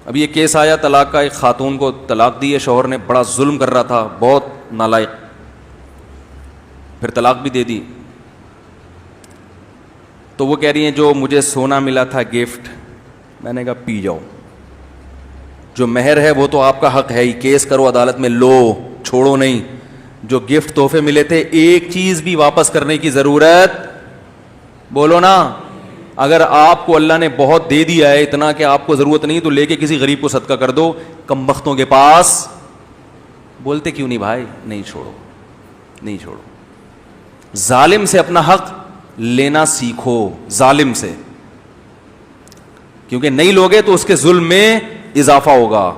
ابھی یہ کیس آیا طلاق کا، ایک خاتون کو طلاق دی ہے شوہر نے، بڑا ظلم کر رہا تھا، بہت نالائق، پھر طلاق بھی دے دی. تو وہ کہہ رہی ہیں جو مجھے سونا ملا تھا گفٹ، میں نے کہا پی جاؤ، جو مہر ہے وہ تو آپ کا حق ہے ہی، کیس کرو عدالت میں، لو، چھوڑو نہیں. جو گفٹ تحفے ملے تھے ایک چیز بھی واپس کرنے کی ضرورت، بولو نا. اگر آپ کو اللہ نے بہت دے دیا ہے اتنا کہ آپ کو ضرورت نہیں تو لے کے کسی غریب کو صدقہ کر دو. کمبختوں کے پاس بولتے کیوں نہیں بھائی؟ نہیں چھوڑو، نہیں چھوڑو. ظالم سے اپنا حق لینا سیکھو، ظالم سے، کیونکہ نہیں لوگے تو اس کے ظلم میں اضافہ ہوگا.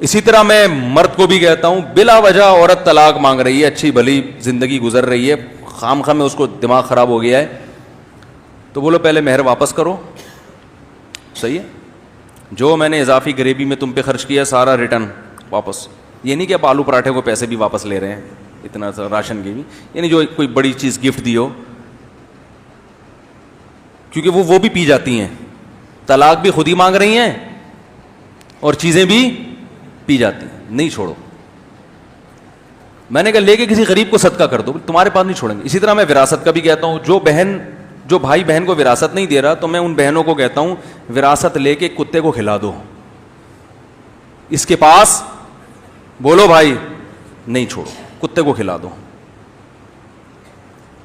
اسی طرح میں مرد کو بھی کہتا ہوں، بلا وجہ عورت طلاق مانگ رہی ہے، اچھی بھلی زندگی گزر رہی ہے، خام خواہ میں اس کو دماغ خراب ہو گیا ہے، تو بولو پہلے مہر واپس کرو. صحیح ہے، جو میں نے اضافی غریبی میں تم پہ خرچ کیا سارا ریٹرن واپس. یہ نہیں کہ آپ آلو پراٹھے کو پیسے بھی واپس لے رہے ہیں، اتنا راشن کی بھی، یعنی جو کوئی بڑی چیز گفٹ دی ہو، کیونکہ وہ بھی پی جاتی ہیں. طلاق بھی خود ہی مانگ رہی ہیں اور چیزیں بھی پی جاتی ہیں. نہیں چھوڑو. میں نے کہا لے کے کسی غریب کو صدقہ کر دو، تمہارے پاس نہیں چھوڑیں گے. اسی طرح میں وراثت کا بھی کہتا ہوں، جو بھائی بہن کو وراثت نہیں دے رہا تو میں ان بہنوں کو کہتا ہوں وراثت لے کے کتے کو کھلا دو، اس کے پاس بولو بھائی نہیں چھوڑو، کتے کو کھلا دو،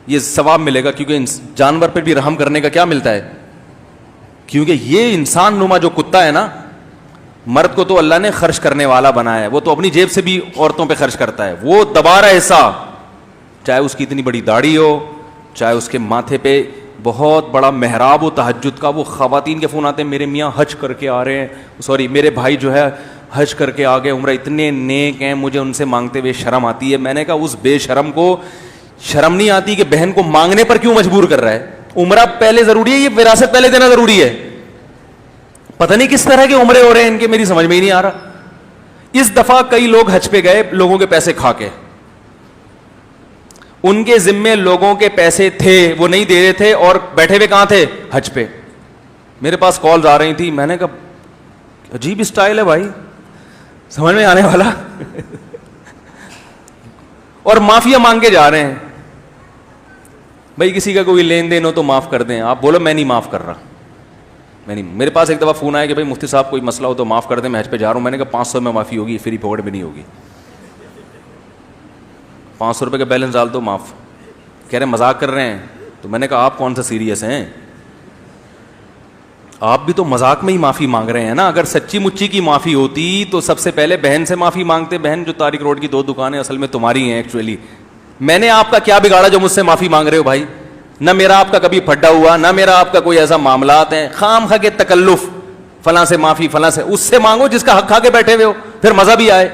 یہ ثواب ملے گا. کیونکہ جانور پہ بھی رحم کرنے کا کیا ملتا ہے، کیونکہ یہ انسان نما جو کتا ہے نا، مرد کو تو اللہ نے خرچ کرنے والا بنایا ہے، وہ تو اپنی جیب سے بھی عورتوں پہ خرچ کرتا ہے، وہ دبا رہا حصہ، چاہے اس کی اتنی بڑی داڑھی ہو، چاہے اس کے ماتھے پہ بہت بڑا محراب ہو تہجد کا. وہ خواتین کے فون آتے ہیں، میرے میاں حج کر کے آ رہے ہیں، سوری میرے بھائی جو ہے حج کر کے آ گئے، عمرہ اتنے نیک ہیں، مجھے ان سے مانگتے ہوئے شرم آتی ہے. میں نے کہا اس بے شرم کو شرم نہیں آتی کہ بہن کو مانگنے پر کیوں مجبور کر رہا ہے؟ عمرہ پہلے ضروری ہے، یہ وراثت پہلے دینا ضروری ہے. پتہ نہیں کس طرح کے عمرے ہو رہے ہیں ان کے، میری سمجھ میں ہی نہیں آ رہا. اس دفعہ کئی لوگ حج پہ گئے لوگوں کے پیسے کھا کے، ان کے ذمے لوگوں کے پیسے تھے، وہ نہیں دے رہے تھے اور بیٹھے ہوئے کہاں تھے؟ حج پہ. میرے پاس کالز آ رہی تھی، میں نے کہا عجیب اسٹائل ہے بھائی، سمجھ میں آنے والا اور معافیا مانگ کے جا رہے ہیں. بھائی کسی کا کوئی لین دین ہو تو معاف کر دیں. آپ بولو میں نہیں معاف کر رہا، میں نہیں. میرے پاس ایک دفعہ فون آیا کہ بھائی مفتی صاحب کوئی مسئلہ ہو تو معاف کر دیں، میں حج پہ جا رہا ہوں. میں نے کہا 500 میں معافی ہوگی، فری پکڑ بھی نہیں ہوگی. 500 روپے کا بیلنس ڈال دو معاف. کہہ رہے مذاق کر رہے ہیں. تو میں نے کہا آپ کون سا سیریس ہیں؟ آپ بھی تو مذاق میں ہی معافی مانگ رہے ہیں نا. اگر سچی مچی کی معافی ہوتی تو سب سے پہلے بہن سے معافی مانگتے. بہن جو طارق روڈ کی 2 دکانیں اصل میں تمہاری ہیں ایکچولی. میں نے آپ کا کیا بگاڑا جو مجھ سے معافی مانگ رہے ہو بھائی؟ نہ میرا آپ کا کبھی پھڈا ہوا، نہ میرا آپ کا کوئی ایسا معاملات ہیں. خام خواہ کے تکلف، فلاں سے معافی، فلاں سے. اس سے مانگو جس کا حق کھا کے بیٹھے ہوئے ہو، پھر مزہ بھی آئے.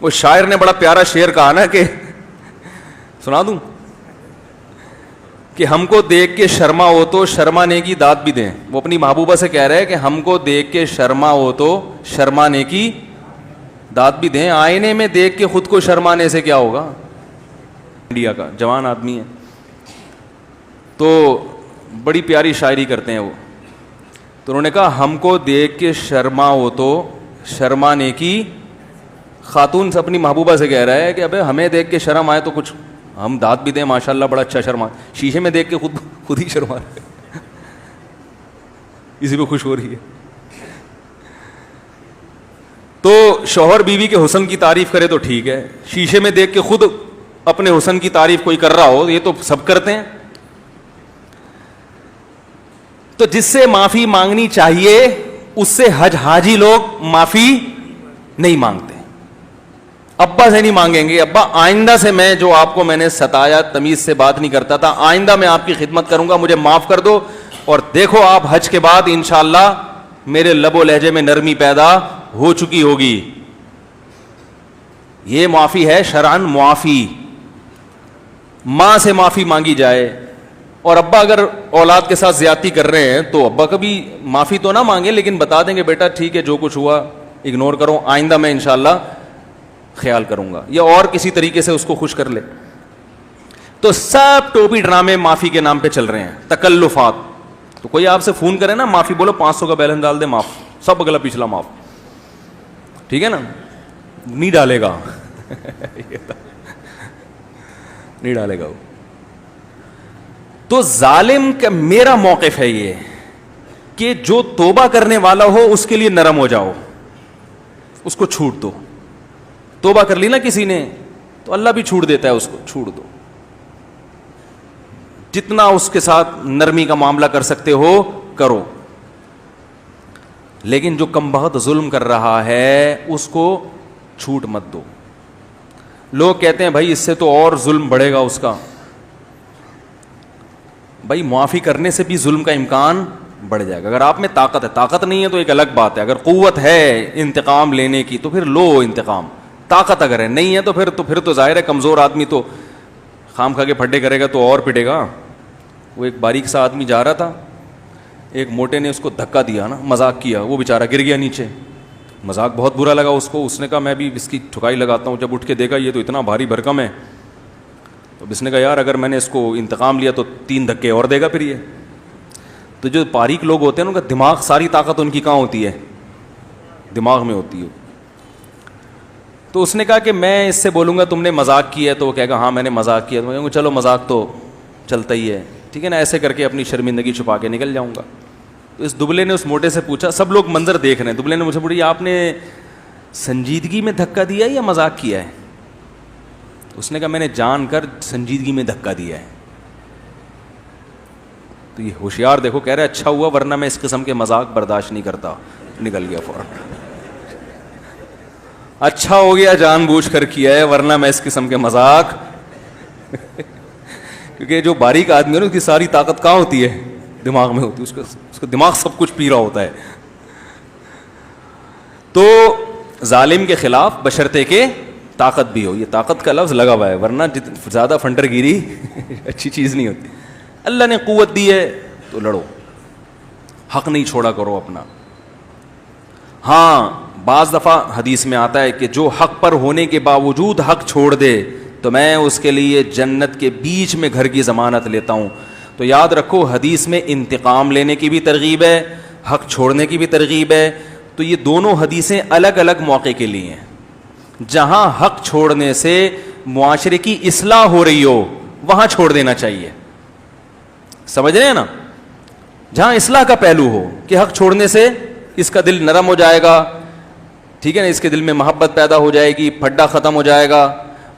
وہ شاعر نے بڑا پیارا شعر کہا نا، کہ سنا دوں کہ ہم کو دیکھ کے شرما ہو تو شرمانے کی داد بھی دیں. وہ اپنی محبوبہ سے کہہ رہے ہیں کہ ہم کو دیکھ کے شرما ہو تو شرمانے کی داد بھی دیں. آئینے میں دیکھ کے خود کو شرمانے سے کیا ہوگا؟ انڈیا کا جوان آدمی ہے تو بڑی پیاری شاعری کرتے ہیں وہ. تو انہوں نے کہا ہم کو دیکھ کے شرما ہو تو شرمانے کی. خاتون سے اپنی محبوبہ سے کہہ رہا ہے کہ ابے ہمیں دیکھ کے شرم آئے تو کچھ ہم داد بھی دیں، ماشاءاللہ بڑا اچھا شرما. شیشے میں دیکھ کے خود ہی شرما رہے، اسی پہ خوش ہو رہی ہے. تو شوہر بیوی کے حسن کی تعریف کرے تو ٹھیک ہے، شیشے میں دیکھ کے خود اپنے حسن کی تعریف کوئی کر رہا ہو، یہ تو سب کرتے ہیں. تو جس سے معافی مانگنی چاہیے اس سے حاجی لوگ معافی نہیں مانگتے. ابا سے نہیں مانگیں گے، ابا آئندہ سے میں جو آپ کو میں نے ستایا، تمیز سے بات نہیں کرتا تھا، آئندہ میں آپ کی خدمت کروں گا، مجھے معاف کر دو. اور دیکھو آپ حج کے بعد انشاءاللہ میرے لب و لہجے میں نرمی پیدا ہو چکی ہوگی. یہ معافی ہے شرعن معافی. ماں سے معافی مانگی جائے، اور ابا اگر اولاد کے ساتھ زیادتی کر رہے ہیں تو ابا کبھی معافی تو نہ مانگے، لیکن بتا دیں کہ بیٹا ٹھیک ہے جو کچھ ہوا اگنور کرو، آئندہ میں انشاءاللہ خیال کروں گا، یا اور کسی طریقے سے اس کو خوش کر لے. تو سب ٹوپی ڈرامے معافی کے نام پہ چل رہے ہیں، تکلفات. تو کوئی آپ سے فون کرے نا معافی، بولو 500 کا بیلنس ڈال دے معاف، سب اگلا پچھلا معاف, ٹھیک ہے نا, نہیں ڈالے گا نہیں ڈالے گا وہ. تو ظالم کا میرا موقف ہے یہ کہ جو توبہ کرنے والا ہو اس کے لیے نرم ہو جاؤ, اس کو چھوٹ دو. توبہ کر لی نا کسی نے تو اللہ بھی چھوٹ دیتا ہے اس کو, چھوڑ دو. جتنا اس کے ساتھ نرمی کا معاملہ کر سکتے ہو کرو, لیکن جو کم بخت ظلم کر رہا ہے اس کو چھوٹ مت دو. لوگ کہتے ہیں بھائی اس سے تو اور ظلم بڑھے گا اس کا. بھائی معافی کرنے سے بھی ظلم کا امکان بڑھ جائے گا. اگر آپ میں طاقت ہے, طاقت نہیں ہے تو ایک الگ بات ہے. اگر قوت ہے انتقام لینے کی تو پھر لو انتقام. طاقت اگر ہے, نہیں ہے تو پھر تو ظاہر ہے کمزور آدمی تو خام کھا کے پھڈے کرے گا تو اور پٹے گا. وہ ایک باریک سا آدمی جا رہا تھا, ایک موٹے نے اس کو دھکا دیا نا, مذاق کیا, وہ بیچارہ گر گیا نیچے. مذاق بہت برا لگا اس کو. اس نے کہا میں بھی اس کی ٹھکائی لگاتا ہوں. جب اٹھ کے دیکھا یہ تو اتنا بھاری بھرکم ہے, تو اس نے کہا یار اگر میں نے اس کو انتقام لیا تو 3 دھکے اور دے گا پھر یہ. تو جو باریک لوگ ہوتے ہیں ان کا دماغ, ساری طاقت ان کی کہاں ہوتی ہے؟ دماغ میں ہوتی ہے. تو اس نے کہا کہ میں اس سے بولوں گا تم نے مذاق کیا ہے, تو وہ کہے گا ہاں میں نے مذاق کیا. تو میں کہوں گا چلو مذاق تو چلتا ہی ہے, ٹھیک ہے نا, ایسے کر کے اپنی شرمندگی چھپا کے نکل جاؤں گا. تو اس دبلے نے اس موٹے سے پوچھا, سب لوگ منظر دیکھ رہے ہیں, دبلے نے مجھ سے پوچھا آپ نے سنجیدگی میں دھکا دیا ہے یا مذاق کیا ہے؟ اس نے کہا میں نے جان کر سنجیدگی میں دھکا دیا ہے. تو یہ ہوشیار دیکھو کہہ رہے اچھا ہوا ورنہ میں اس قسم کے مذاق برداشت نہیں کرتا. نکل گیا فوراً. اچھا ہو گیا جان بوجھ کر کیا ہے ورنہ میں اس قسم کے مذاق کیونکہ جو باریک آدمی ہے نا اس کی ساری طاقت کہاں ہوتی ہے؟ دماغ میں ہوتی ہے. اس کا دماغ سب کچھ پی رہا ہوتا ہے. تو ظالم کے خلاف بشرطے کہ طاقت بھی ہو. یہ طاقت کا لفظ لگا ہوا ہے, ورنہ زیادہ فنڈر گیری اچھی چیز نہیں ہوتی. اللہ نے قوت دی ہے تو لڑو, حق نہیں چھوڑا کرو اپنا. ہاں بعض دفعہ حدیث میں آتا ہے کہ جو حق پر ہونے کے باوجود حق چھوڑ دے تو میں اس کے لیے جنت کے بیچ میں گھر کی ضمانت لیتا ہوں. تو یاد رکھو حدیث میں انتقام لینے کی بھی ترغیب ہے, حق چھوڑنے کی بھی ترغیب ہے. تو یہ دونوں حدیثیں الگ الگ موقع کے لیے ہیں. جہاں حق چھوڑنے سے معاشرے کی اصلاح ہو رہی ہو وہاں چھوڑ دینا چاہیے, سمجھ رہے ہیں نا. جہاں اصلاح کا پہلو ہو کہ حق چھوڑنے سے اس کا دل نرم ہو جائے گا, ٹھیک ہے نا, اس کے دل میں محبت پیدا ہو جائے گی, پھڈا ختم ہو جائے گا.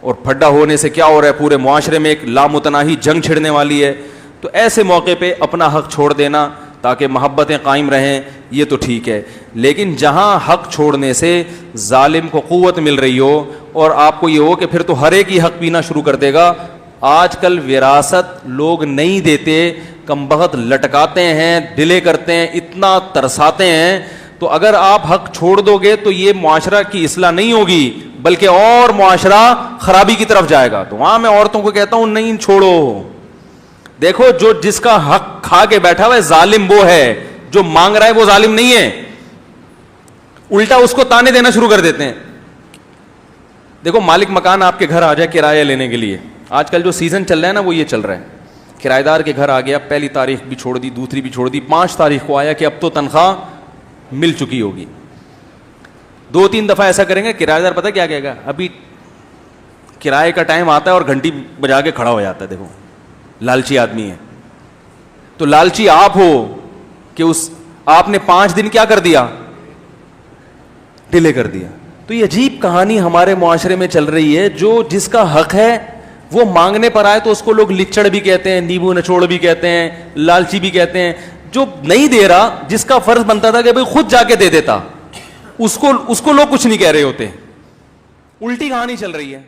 اور پھڈا ہونے سے کیا ہو رہا ہے, پورے معاشرے میں ایک لامتناہی جنگ چھڑنے والی ہے. تو ایسے موقع پہ اپنا حق چھوڑ دینا تاکہ محبتیں قائم رہیں, یہ تو ٹھیک ہے. لیکن جہاں حق چھوڑنے سے ظالم کو قوت مل رہی ہو اور آپ کو یہ ہو کہ پھر تو ہر ایک ہی حق پینا شروع کر دے گا. آج کل وراثت لوگ نہیں دیتے, کم بخت لٹکاتے ہیں, ڈیلے کرتے ہیں, اتنا ترساتے ہیں. تو اگر آپ حق چھوڑ دو گے تو یہ معاشرہ کی اصلاح نہیں ہوگی بلکہ اور معاشرہ خرابی کی طرف جائے گا. تو وہاں میں عورتوں کو کہتا ہوں نہیں چھوڑو. دیکھو جو جس کا حق کھا کے بیٹھا ہوا ہے ظالم وہ ہے, جو مانگ رہا ہے وہ ظالم نہیں ہے. الٹا اس کو تانے دینا شروع کر دیتے ہیں. دیکھو مالک مکان آپ کے گھر آ جائے کرایہ لینے کے لیے, آج کل جو سیزن چل رہا ہے نا وہ یہ چل رہا ہے, کرایہ دار کے گھر آ گیا, پہلی تاریخ بھی چھوڑ دی, دوسری بھی چھوڑ دی, 5 تاریخ کو آیا کہ اب تو تنخواہ مل چکی ہوگی. 2-3 دفعہ ایسا کریں گے, کرایہ دار پتہ کیا کہے گا, ابھی کرائے کا ٹائم آتا ہے اور گھنٹی بجا کے کھڑا ہو جاتا ہے. دیکھو لالچی آدمی ہے. تو لالچی آپ ہو کہ آپ نے 5 دن کیا کر دیا, ڈیلے کر دیا. تو یہ عجیب کہانی ہمارے معاشرے میں چل رہی ہے. جو جس کا حق ہے وہ مانگنے پر آئے تو اس کو لوگ لچڑ بھی کہتے ہیں, نیبو نچوڑ بھی کہتے ہیں, لالچی بھی کہتے ہیں. جو نہیں دے رہا, جس کا فرض بنتا تھا کہ بھئی خود جا کے دے دیتا, اس کو لوگ کچھ نہیں کہہ رہے ہوتے. الٹی کہانی چل رہی ہے.